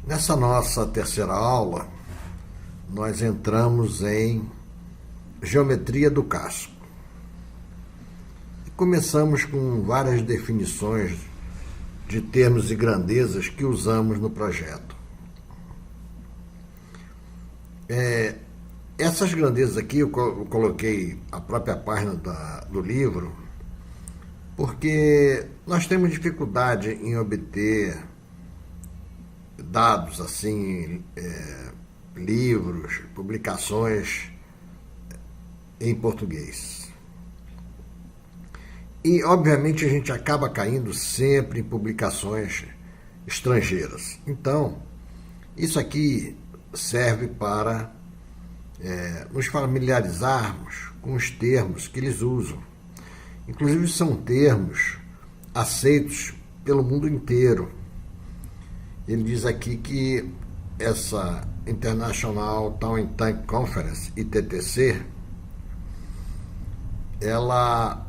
Nessa nossa terceira aula, nós entramos em geometria do casco. E começamos com várias definições de termos e grandezas que usamos no projeto. Essas grandezas aqui eu coloquei a própria página do livro, porque nós temos dificuldade em obter dados assim, livros, publicações em português. E, obviamente, a gente acaba caindo sempre em publicações estrangeiras. Então, isso aqui serve para nos familiarizarmos com os termos que eles usam. Inclusive, são termos aceitos pelo mundo inteiro. Ele diz aqui que essa International Town and Tank Conference, ITTC, ela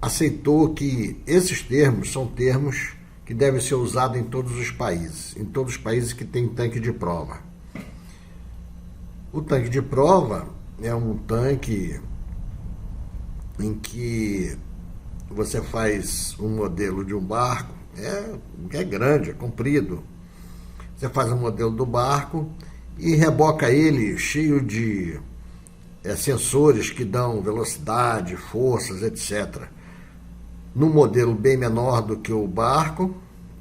aceitou que esses termos são termos que devem ser usados em todos os países que têm tanque de prova. O tanque de prova é um tanque em que você faz um modelo de um barco, é grande, é comprido. Você faz um modelo do barco e reboca ele cheio de sensores que dão velocidade, forças, etc. Num modelo bem menor do que o barco,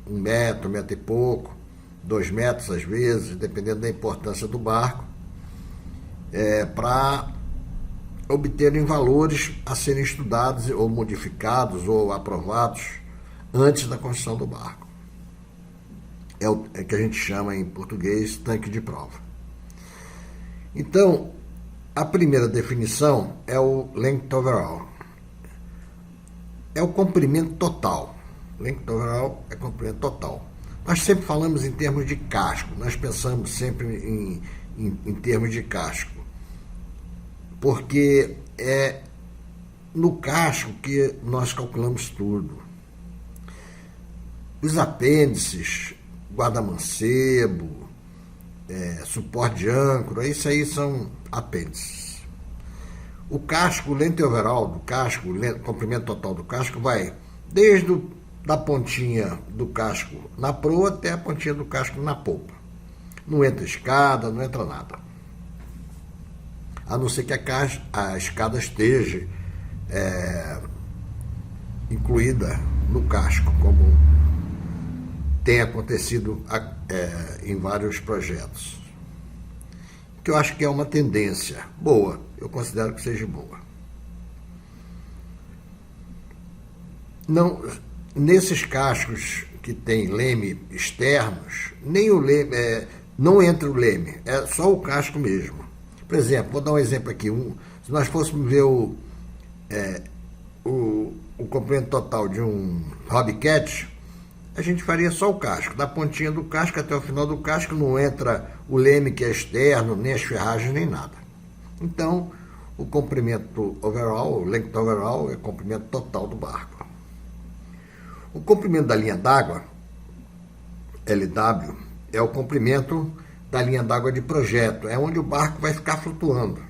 1 metro, 1 metro e pouco, 2 metros às vezes, dependendo da importância do barco, para obterem valores a serem estudados ou modificados ou aprovados antes da construção do barco. É o que a gente chama em português tanque de prova. Então, a primeira definição é o length overall. É o comprimento total. Length overall é comprimento total. Nós sempre falamos em termos de casco, nós pensamos sempre em termos de casco, porque é no casco que nós calculamos tudo. Os apêndices, guarda-mancebo, suporte de âncora, isso aí são apêndices. O casco, o length overall do casco, o comprimento total do casco, vai desde da pontinha do casco na proa até a pontinha do casco na polpa. Não entra escada, não entra nada. A não ser que a escada esteja incluída no casco, como tem acontecido em vários projetos. Que eu acho que é uma tendência boa, eu considero que seja boa. Não, nesses cascos que tem leme externos, nem o leme, não entra o leme, é só o casco mesmo. Por exemplo, vou dar um exemplo aqui. Se nós fôssemos ver o comprimento total de um Hobcat, a gente faria só o casco. Da pontinha do casco até o final do casco não entra o leme que é externo, nem as ferragens, nem nada. Então, o comprimento overall, o length overall, é o comprimento total do barco. O comprimento da linha d'água, LW, é o comprimento da linha d'água de projeto, é onde o barco vai ficar flutuando.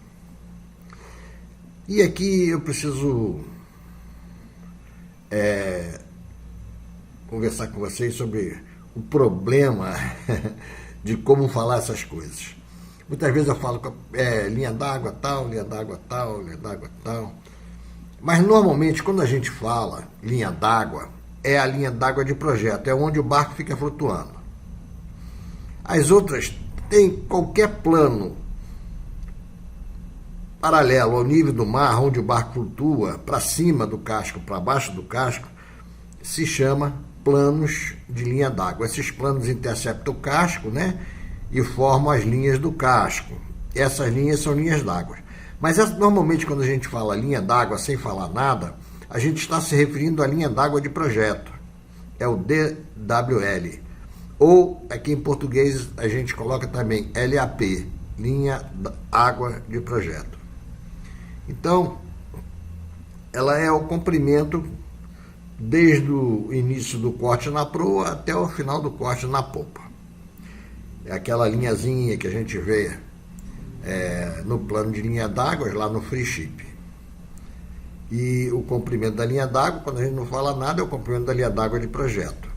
E aqui eu preciso conversar com vocês sobre o problema de como falar essas coisas. Muitas vezes eu falo linha d'água tal, linha d'água tal, linha d'água tal. Mas normalmente quando a gente fala linha d'água, é a linha d'água de projeto, é onde o barco fica flutuando. As outras tem qualquer plano paralelo ao nível do mar, onde o barco flutua, para cima do casco, para baixo do casco, se chama planos de linha d'água. Esses planos interceptam o casco, né, e formam as linhas do casco. Essas linhas são linhas d'água. Mas normalmente quando a gente fala linha d'água sem falar nada, a gente está se referindo à linha d'água de projeto. É o DWL. Ou aqui em português a gente coloca também LAP, linha água de projeto. Então, ela é o comprimento desde o início do corte na proa até o final do corte na popa. É aquela linhazinha que a gente vê no plano de linha d'água, lá no free ship. E o comprimento da linha d'água, quando a gente não fala nada, é o comprimento da linha d'água de projeto.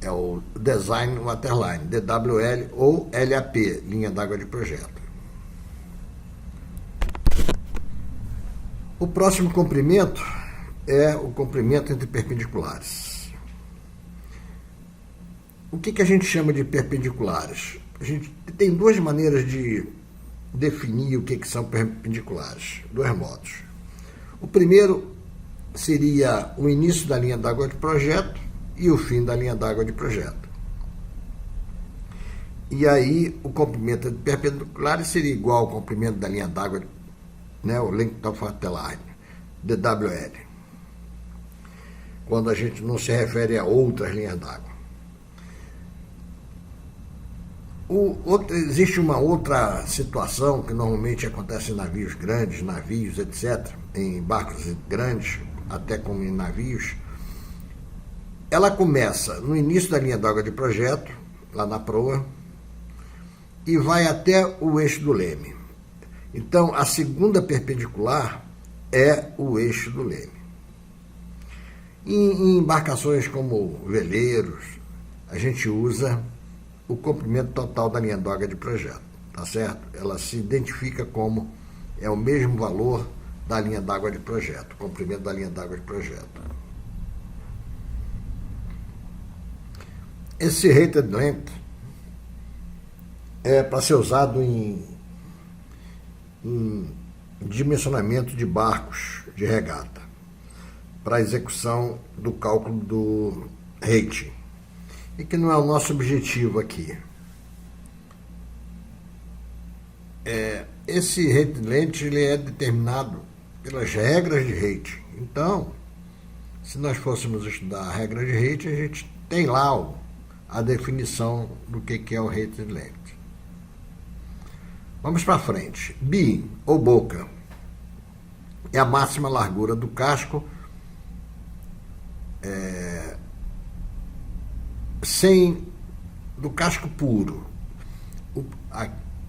É o Design Waterline, DWL ou LAP, linha d'água de projeto. O próximo comprimento é o comprimento entre perpendiculares. O que a gente chama de perpendiculares? A gente tem duas maneiras de definir o que são perpendiculares, dois modos. O primeiro seria o início da linha d'água de projeto e o fim da linha d'água de projeto. E aí o comprimento entre perpendiculares seria igual ao comprimento da linha d'água, né, o Length of Waterline, DWL, quando a gente não se refere a outras linhas d'água. Existe uma outra situação que normalmente acontece em navios grandes, navios, etc., em barcos grandes, até como em navios. Ela começa no início da linha d'água de projeto, lá na proa, e vai até o eixo do leme. Então, a segunda perpendicular é o eixo do leme. Em embarcações como veleiros, a gente usa o comprimento total da linha d'água de projeto, tá certo? Ela se identifica como o mesmo valor da linha d'água de projeto, o comprimento da linha d'água de projeto. Esse rated length é para ser usado em dimensionamento de barcos de regata, para execução do cálculo do rating, e que não é o nosso objetivo aqui. Esse rated length ele é determinado pelas regras de rating. Então, se nós fôssemos estudar a regra de rating, a gente tem lá a definição do que é o rated length. Vamos para frente. Beam, ou boca, é a máxima largura do casco do casco puro. O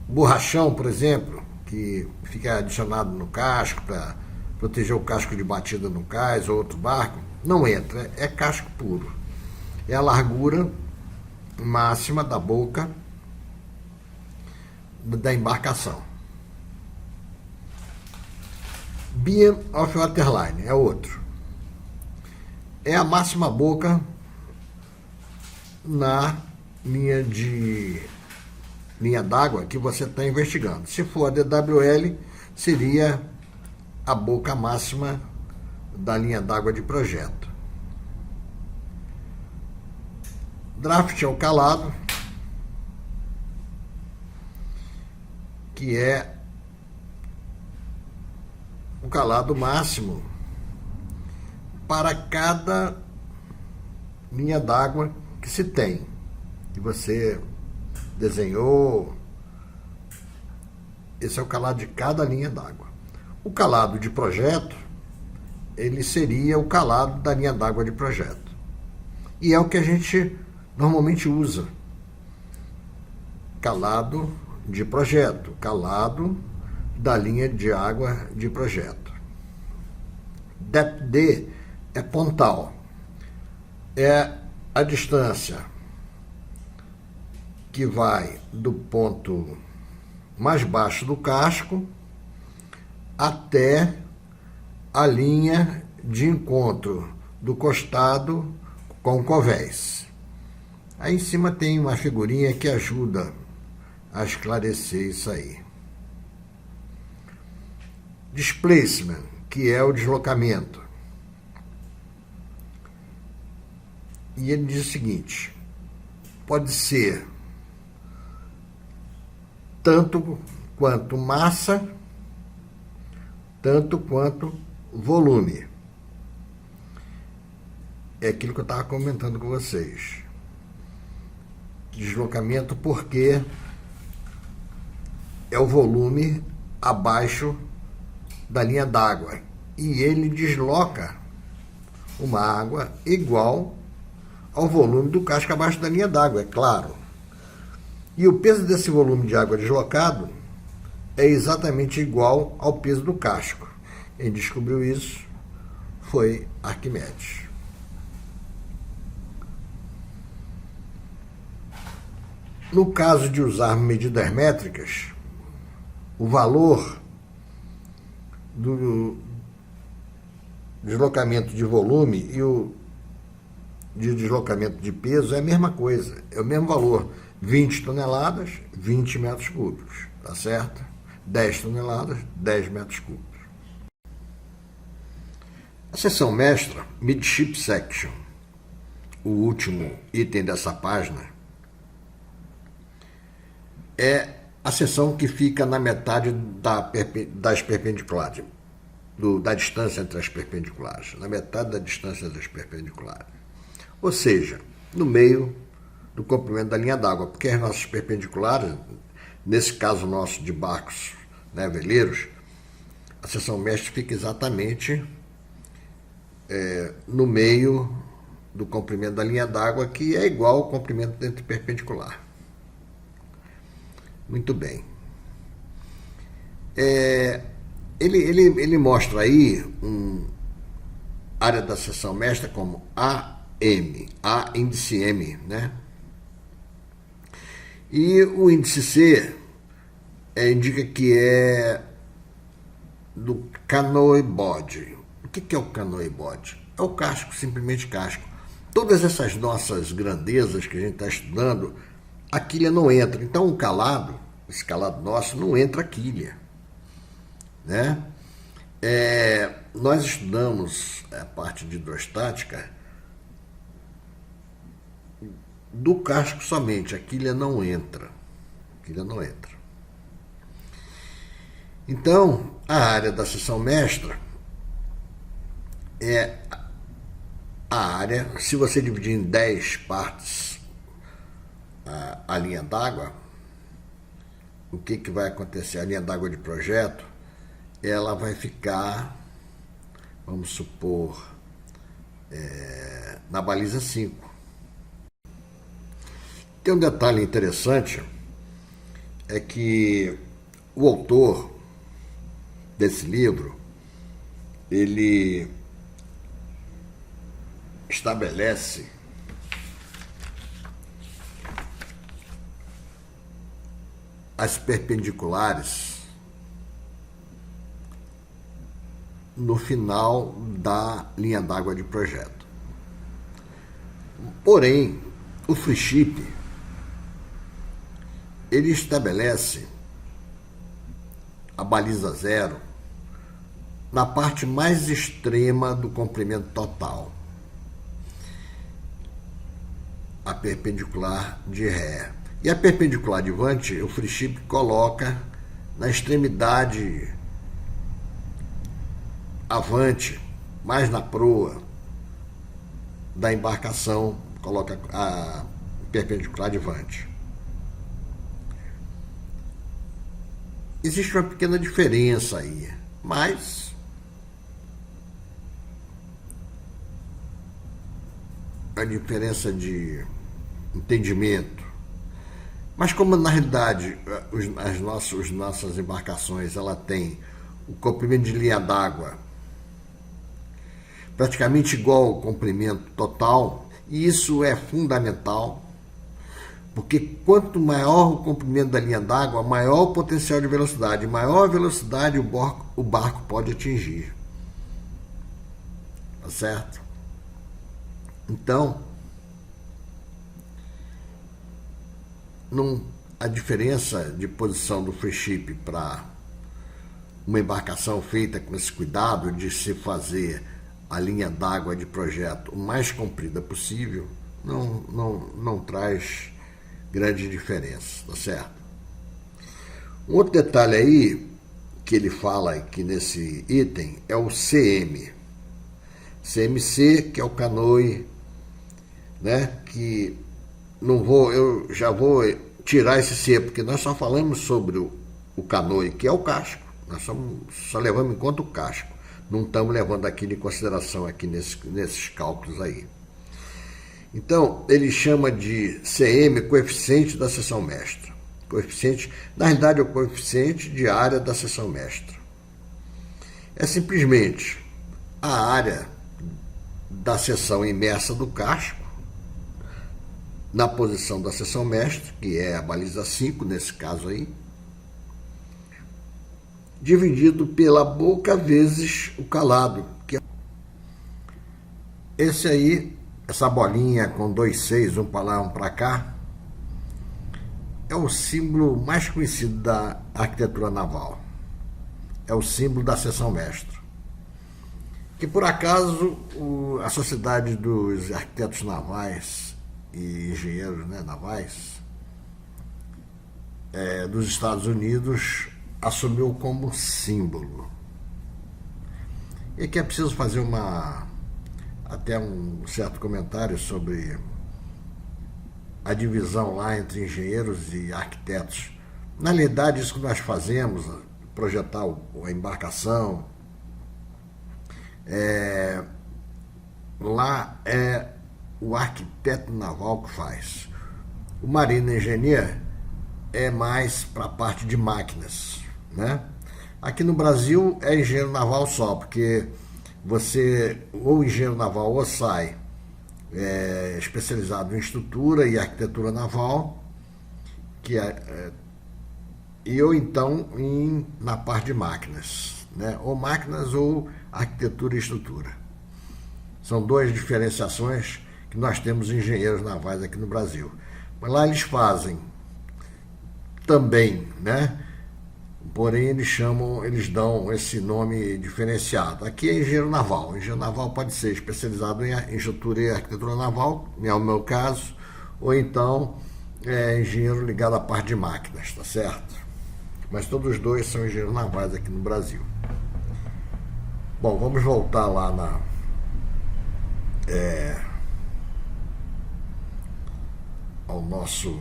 borrachão, por exemplo, que fica adicionado no casco para proteger o casco de batida no cais ou outro barco, não entra, é casco puro. É a largura máxima da boca da embarcação. Beam of Waterline é outro. É a máxima boca na linha d'água que você está investigando. Se for a DWL, seria a boca máxima da linha d'água de projeto. Draft é o calado, que é o calado máximo para cada linha d'água que se tem, que você desenhou. Esse é o calado de cada linha d'água. O calado de projeto, ele seria o calado da linha d'água de projeto. E é o que a gente normalmente usa. Calado de projeto, calado da linha de água de projeto. Depth D é pontal. É a distância que vai do ponto mais baixo do casco até a linha de encontro do costado com o convés. Aí em cima tem uma figurinha que ajuda a esclarecer isso aí. Displacement, que é o deslocamento. E ele diz o seguinte: pode ser tanto quanto massa, tanto quanto volume. É aquilo que eu estava comentando com vocês. Deslocamento porque é o volume abaixo da linha d'água. E ele desloca uma água igual ao volume do casco abaixo da linha d'água, é claro. E o peso desse volume de água deslocado é exatamente igual ao peso do casco. Quem descobriu isso foi Arquimedes. No caso de usar medidas métricas, o valor do deslocamento de volume e o de deslocamento de peso é a mesma coisa, é o mesmo valor. 20 toneladas, 20 metros cúbicos, tá certo? 10 toneladas, 10 metros cúbicos. A seção mestra, Midship Section, o último item dessa página, é a seção que fica na metade das perpendiculares, da distância entre as perpendiculares, na metade da distância das perpendiculares. Ou seja, no meio do comprimento da linha d'água, porque as nossas perpendiculares, nesse caso nosso de barcos, né, veleiros, a seção mestra fica exatamente no meio do comprimento da linha d'água, que é igual ao comprimento entre perpendicular. Muito bem. Ele mostra aí área da seção mestra como AM, A índice M, né? E o índice C indica que é do canoe body. O que é o canoe body? É o casco, simplesmente casco. Todas essas nossas grandezas que a gente está estudando, a quilha não entra. Então esse calado nosso não entra a quilha, né? Nós estudamos a parte de hidrostática do casco somente, a quilha não entra. Então, a área da seção mestra é a área, se você dividir em 10 partes a linha d'água, o que vai acontecer? A linha d'água de projeto, ela vai ficar, vamos supor, na baliza 5. Tem um detalhe interessante, é que o autor desse livro, ele estabelece as perpendiculares no final da linha d'água de projeto. Porém, o Frischip, ele estabelece a baliza 0 na parte mais extrema do comprimento total, a perpendicular de ré. E a perpendicular de vante, o Frischip coloca na extremidade avante, mais na proa da embarcação, coloca a perpendicular de vante. Existe uma pequena diferença aí, mas a diferença de entendimento. Mas como na realidade as nossas embarcações, ela tem o comprimento de linha d'água praticamente igual ao comprimento total, e isso é fundamental, porque quanto maior o comprimento da linha d'água, maior o potencial de velocidade. Maior a velocidade o barco pode atingir. Tá certo? Então, a diferença de posição do Frischip para uma embarcação feita com esse cuidado de se fazer a linha d'água de projeto o mais comprida possível, não traz grande diferença, tá certo? Um outro detalhe aí que ele fala aqui nesse item é o CM. CMC, que é o canoe, né? Que eu já vou tirar esse C, porque nós só falamos sobre o canoe, que é o casco. Nós só levamos em conta o casco. Não estamos levando aquilo em consideração aqui nesses cálculos aí. Então, ele chama de CM, coeficiente da seção mestra. Coeficiente, na realidade, é o coeficiente de área da seção mestra. É simplesmente a área da seção imersa do casco, na posição da seção mestra, que é a baliza 5, nesse caso aí, dividido pela boca vezes o calado. Esse aí, essa bolinha com 2 6, um para lá, um para cá, é o símbolo mais conhecido da arquitetura naval. É o símbolo da seção mestra. Que por acaso a Sociedade dos Arquitetos Navais e Engenheiros, né, navais dos Estados Unidos assumiu como símbolo. E aqui é preciso fazer até um certo comentário sobre a divisão lá entre engenheiros e arquitetos. Na realidade, isso que nós fazemos, projetar a embarcação, lá é o arquiteto naval que faz. O marino engenheiro é mais para a parte de máquinas, né? Aqui no Brasil é engenheiro naval só, porque você, ou engenheiro naval, ou sai especializado em estrutura e arquitetura naval, ou então na parte de máquinas, né? Ou máquinas ou arquitetura e estrutura. São duas diferenciações que nós temos engenheiros navais aqui no Brasil. Mas lá eles fazem também, né? Porém eles dão esse nome diferenciado. Aqui é engenheiro naval. O engenheiro naval pode ser especializado em estrutura e arquitetura naval, é o meu caso, ou então engenheiro ligado à parte de máquinas, tá certo? Mas todos os dois são engenheiros navais aqui no Brasil. Bom, vamos voltar lá ao nosso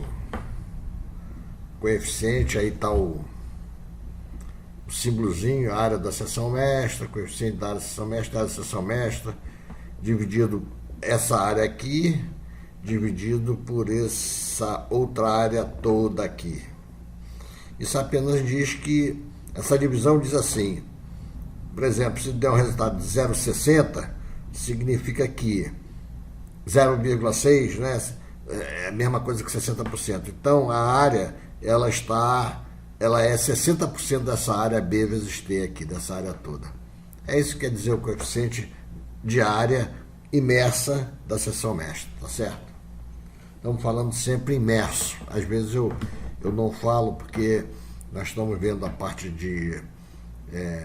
coeficiente. Aí está o símbolozinho, a área da seção mestra, coeficiente da área da seção mestra, área da seção mestra, dividido essa área aqui, dividido por essa outra área toda aqui. Isso apenas diz que, essa divisão diz assim, por exemplo, se der um resultado de 0,60, significa que 0,6, né, é a mesma coisa que 60%. Então, a área, ela é 60% dessa área B vezes T aqui, dessa área toda. É isso que quer dizer o coeficiente de área imersa da seção mestra, tá certo? Estamos falando sempre imerso. Às vezes eu não falo porque nós estamos vendo a parte de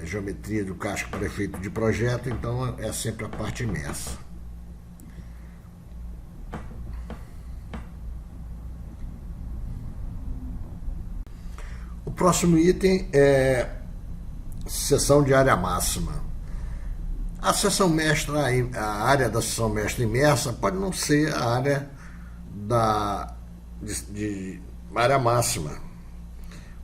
geometria do casco para efeito de projeto, então é sempre a parte imersa. O próximo item é seção de área máxima. A seção mestra, a área da seção mestra imersa pode não ser a área de área máxima.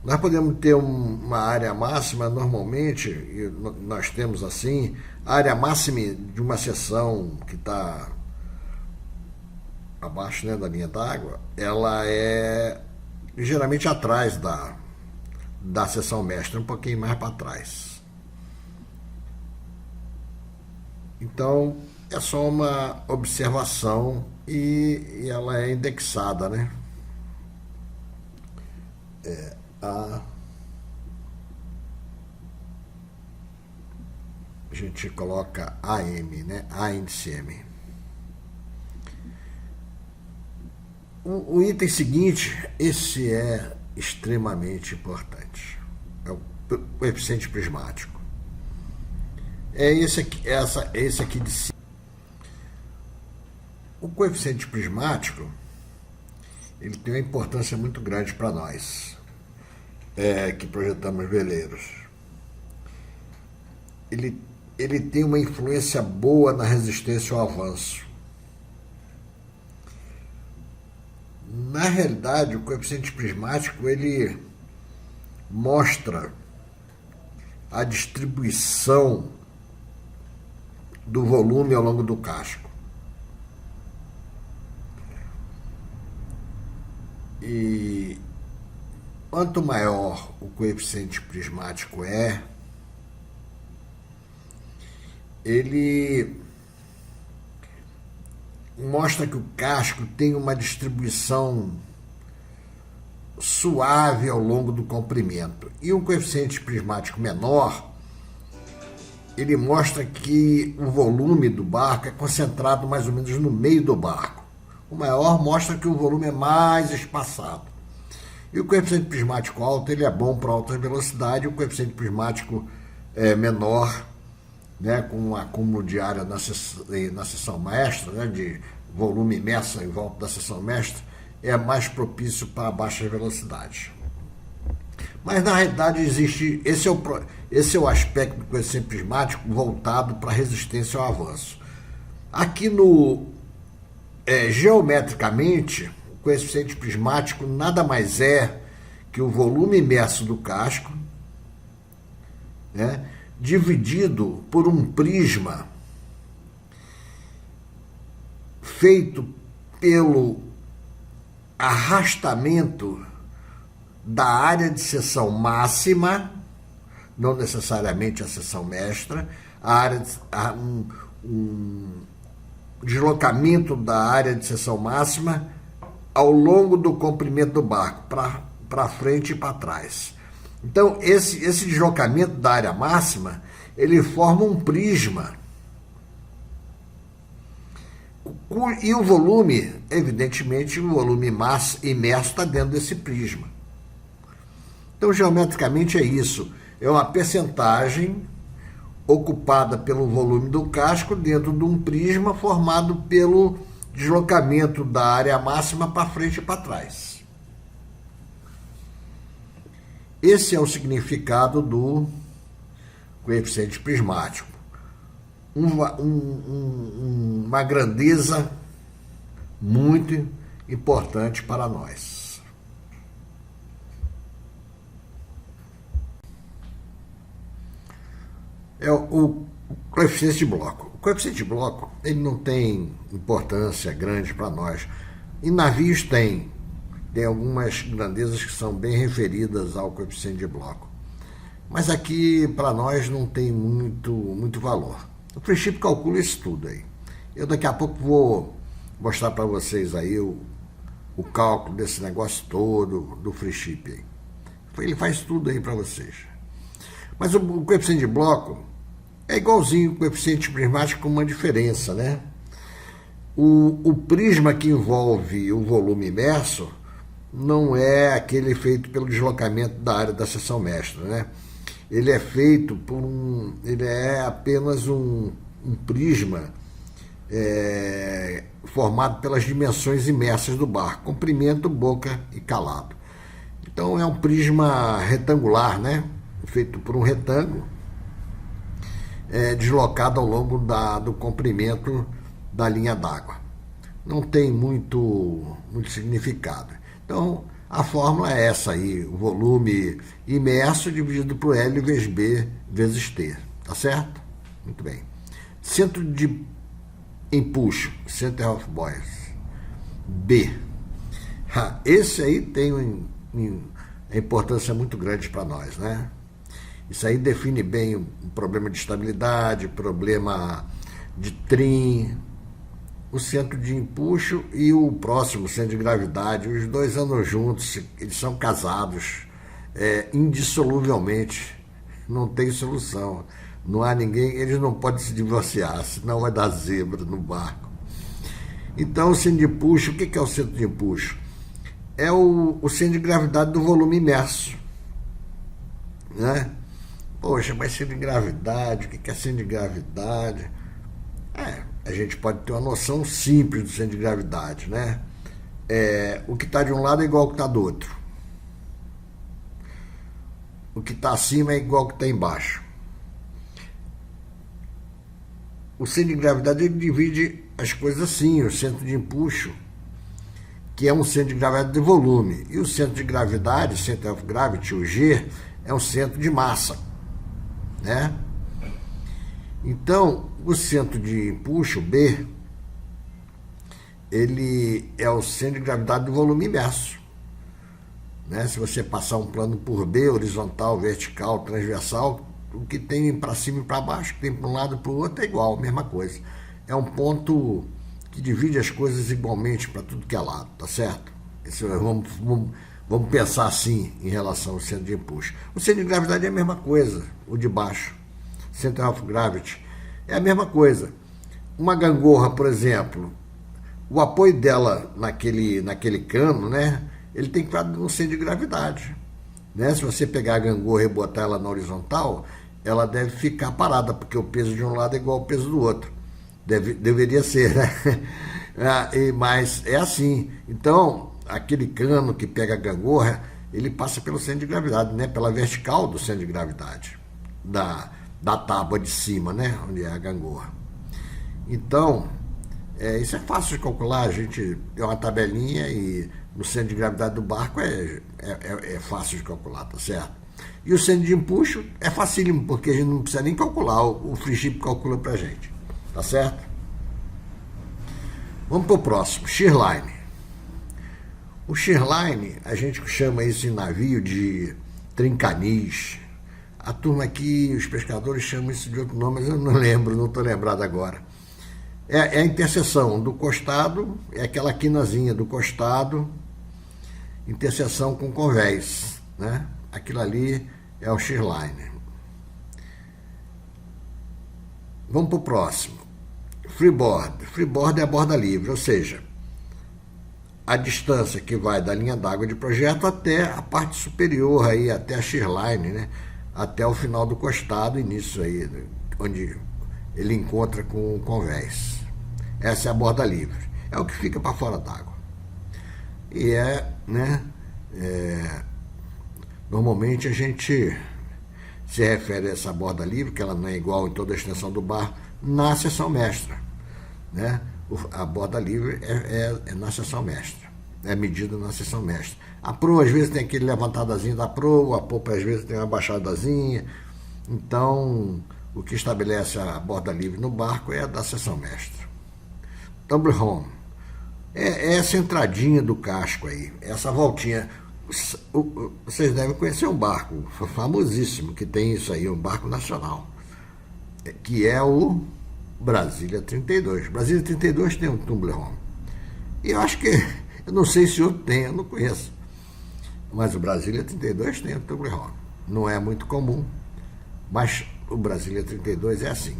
Nós podemos ter uma área máxima, normalmente, e nós temos assim, a área máxima de uma seção que está abaixo, né, da linha d'água, ela é geralmente atrás da seção mestra, um pouquinho mais para trás. Então, é só uma observação e ela é indexada, né? A gente coloca AM, né? A índice M. O item seguinte, esse é extremamente importante. É o coeficiente prismático. É esse aqui de cima. O coeficiente prismático, ele tem uma importância muito grande para nós, que projetamos veleiros. Ele tem uma influência boa na resistência ao avanço. Na realidade, o coeficiente prismático, ele mostra a distribuição do volume ao longo do casco. E quanto maior o coeficiente prismático ele mostra que o casco tem uma distribuição suave ao longo do comprimento. E um coeficiente prismático menor, ele mostra que o volume do barco é concentrado mais ou menos no meio do barco. O maior mostra que o volume é mais espaçado. E o coeficiente prismático alto, ele é bom para alta velocidade. O coeficiente prismático menor, né, com um acúmulo de área na seção mestra, né, de volume imerso em volta da seção mestra, é mais propício para baixas velocidades. Mas na realidade existe, esse é o aspecto do coeficiente prismático voltado para a resistência ao avanço. Aqui geometricamente, o coeficiente prismático nada mais é que o volume imerso do casco, né, dividido por um prisma feito pelo arrastamento da área de seção máxima, não necessariamente a seção mestra, um deslocamento da área de seção máxima ao longo do comprimento do barco, para frente e para trás. Então, esse deslocamento da área máxima, ele forma um prisma. E o volume, evidentemente, o volume imerso está dentro desse prisma. Então, geometricamente é isso. É uma percentagem ocupada pelo volume do casco dentro de um prisma formado pelo deslocamento da área máxima para frente e para trás. Esse é o significado do coeficiente prismático. Uma grandeza muito importante para nós. É o coeficiente de bloco. O coeficiente de bloco, ele não tem importância grande para nós. Em navios tem algumas grandezas que são bem referidas ao coeficiente de bloco. Mas aqui, para nós, não tem muito valor. O free ship calcula isso tudo aí. Eu daqui a pouco vou mostrar para vocês aí o cálculo desse negócio todo do free ship aí. Ele faz tudo aí para vocês. Mas o coeficiente de bloco é igualzinho o coeficiente prismático com uma diferença, né? O prisma que envolve o volume imerso não é aquele feito pelo deslocamento da área da seção mestra, né? Ele é feito ele é apenas um prisma formado pelas dimensões imersas do barco, comprimento, boca e calado. Então é um prisma retangular, né? Feito por um retângulo, deslocado ao longo do comprimento da linha d'água. Não tem muito significado. Então, a fórmula é essa aí, o volume imerso dividido por L vezes B vezes T, tá certo? Muito bem. Centro de empuxo, center of buoyancy, B. Esse aí tem uma importância muito grande para nós, né? Isso aí define bem o problema de estabilidade, problema de trim, o centro de empuxo e o próximo centro de gravidade. Os dois andam juntos, eles são casados indissoluvelmente, não tem solução. Não há ninguém, eles não podem se divorciar, senão vai dar zebra no barco. Então, o centro de empuxo, o que é o centro de empuxo? É o centro de gravidade do volume imerso, né? Poxa, mas centro de gravidade, o que é centro de gravidade? A gente pode ter uma noção simples do centro de gravidade, né? O que está de um lado é igual ao que está do outro. O que está acima é igual ao que está embaixo. O centro de gravidade, ele divide as coisas assim, o centro de empuxo, que é um centro de gravidade de volume, e o centro de gravidade, center of gravity, o G, é um centro de massa, né? Então, o centro de empuxo, B, ele é o centro de gravidade do volume imerso. né? Se você passar um plano por B, horizontal, vertical, transversal, o que tem para cima e para baixo, o que tem para um lado e para o outro é igual, a mesma coisa. É um ponto que divide as coisas igualmente para tudo que é lado, tá certo? Vamos pensar assim em relação ao centro de empuxo. O centro de gravidade é a mesma coisa, o de baixo. Center of Gravity é a mesma coisa. Uma gangorra, por exemplo, o apoio dela naquele cano, né? Ele tem que estar no centro de gravidade, né? Se você pegar a gangorra e botar ela na horizontal, ela deve ficar parada, porque o peso de um lado é igual ao peso do outro. Deveria ser, né? Mas é assim. Então, aquele cano que pega a gangorra, ele passa pelo centro de gravidade, né? Pela vertical do centro de gravidade, da tábua de cima, né? Onde é a gangorra. Então, isso é fácil de calcular. A gente tem uma tabelinha e no centro de gravidade do barco é fácil de calcular, tá certo? E o centro de empuxo é facílimo, porque a gente não precisa nem calcular, o FreeShip calcula pra gente, tá certo? Vamos pro próximo, shearline. O shearline, a gente chama isso em navio de trincanis. A turma aqui, os pescadores chamam isso de outro nome, mas eu não lembro, não estou lembrado agora. É a interseção do costado, é aquela quinazinha do costado, interseção com convés, né? Aquilo ali é o shearline. Vamos para o próximo. Freeboard. Freeboard é a borda livre, ou seja, a distância que vai da linha d'água de projeto até a parte superior, aí, até a shearline, né? Até o final do costado, início aí, onde ele encontra com o convés. Essa é a borda livre. É o que fica para fora d'água. E né? Normalmente a gente se refere a essa borda livre, que ela não é igual em toda a extensão do barco, na seção mestra, né? A borda livre é na seção mestra, é medida na seção mestra. A proa às vezes tem aquele levantadazinho da proa, a popa às vezes tem uma baixadazinha. Então, o que estabelece a borda livre no barco é a da seção mestra. Tumble home é essa entradinha do casco aí, essa voltinha. Vocês devem conhecer um barco famosíssimo que tem isso aí, um barco nacional, que é o Brasília 32. Brasília 32 tem um tumble home. E eu acho que, eu não sei se outro tem, eu não conheço. Mas o Brasília 32 tem um tumble home. Não é muito comum, mas o Brasília 32 é assim.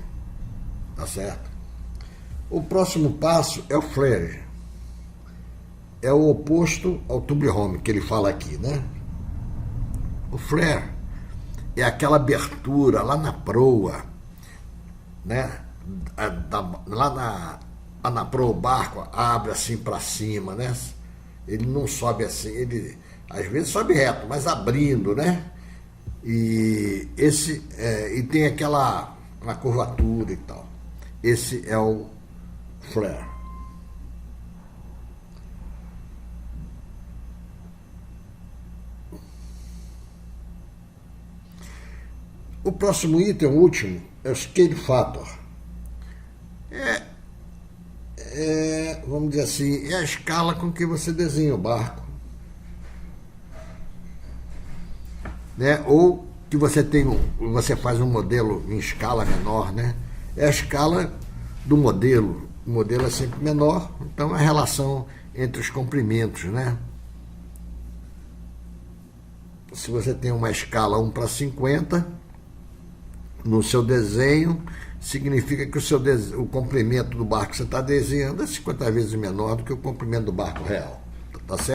Tá certo? O próximo passo é o flare. É o oposto ao tumble home que ele fala aqui, né? O flare é aquela abertura lá na proa, né? Lá na proa, o barco abre assim para cima, né? Ele não sobe assim, ele às vezes sobe reto, mas abrindo, né? E tem uma curvatura e tal. Esse é o flare. O próximo item, o último, é o scale factor. Vamos dizer assim, é a escala com que você desenha o barco, né? Ou que você faz um modelo em escala menor, né? É a escala do modelo. O modelo é sempre menor, então é a relação entre os comprimentos, né? Se você tem uma escala 1:50 no seu desenho, significa que o comprimento do barco que você está desenhando é 50 vezes menor do que o comprimento do barco real. Tá certo?